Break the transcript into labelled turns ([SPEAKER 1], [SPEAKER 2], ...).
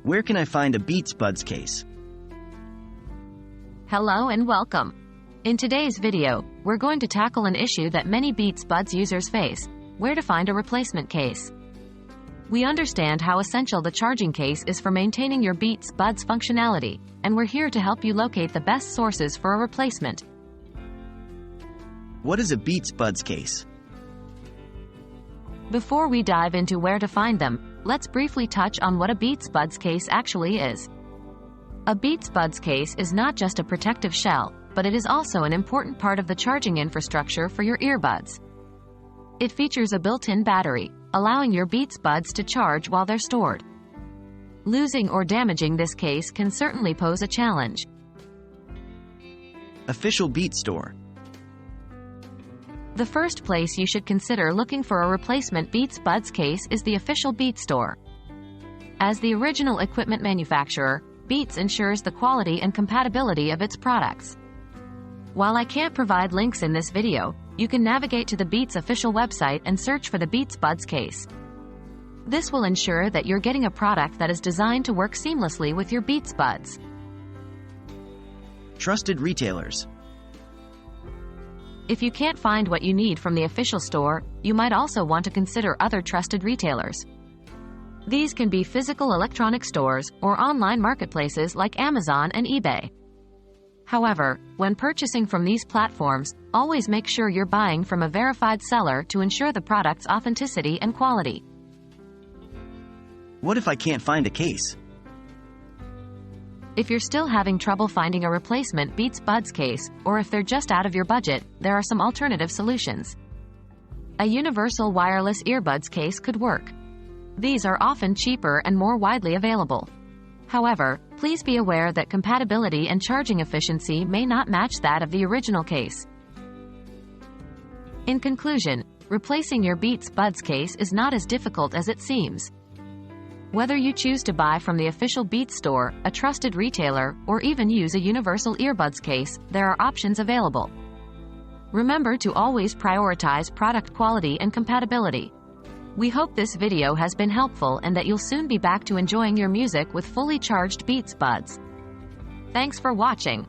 [SPEAKER 1] Where can I find a Beats Buds case?
[SPEAKER 2] Hello and welcome. In today's video, we're going to tackle an issue that many Beats Buds users face: where to find a replacement case. We understand how essential the charging case is for maintaining your Beats Buds functionality, and we're here to help you locate the best sources for a replacement.
[SPEAKER 1] What is a Beats Buds case?
[SPEAKER 2] Before we dive into where to find them, let's briefly touch on what a Beats Buds case actually is. A Beats Buds case is not just a protective shell, but it is also an important part of the charging infrastructure for your earbuds. It features a built-in battery, allowing your Beats Buds to charge while they're stored. Losing or damaging this case can certainly pose a challenge.
[SPEAKER 1] Official Beats Store.
[SPEAKER 2] The first place you should consider looking for a replacement Beats Buds case is the official Beats Store. As the original equipment manufacturer, Beats ensures the quality and compatibility of its products. While I can't provide links in this video, you can navigate to the Beats official website and search for the Beats Buds case. This will ensure that you're getting a product that is designed to work seamlessly with your Beats Buds.
[SPEAKER 1] Trusted retailers.
[SPEAKER 2] If you can't find what you need from the official store, you might also want to consider other trusted retailers. These can be physical electronic stores or online marketplaces like Amazon and eBay. However, when purchasing from these platforms, always make sure you're buying from a verified seller to ensure the product's authenticity and quality.
[SPEAKER 1] What if I can't find a case?
[SPEAKER 2] If you're still having trouble finding a replacement Beats Buds case, or if they're just out of your budget, there are some alternative solutions. A universal wireless earbuds case could work. These are often cheaper and more widely available. However, please be aware that compatibility and charging efficiency may not match that of the original case. In conclusion, replacing your Beats Buds case is not as difficult as it seems. Whether you choose to buy from the official Beats store, a trusted retailer, or even use a universal earbuds case, there are options available. Remember to always prioritize product quality and compatibility. We hope this video has been helpful and that you'll soon be back to enjoying your music with fully charged Beats Buds. Thanks for watching.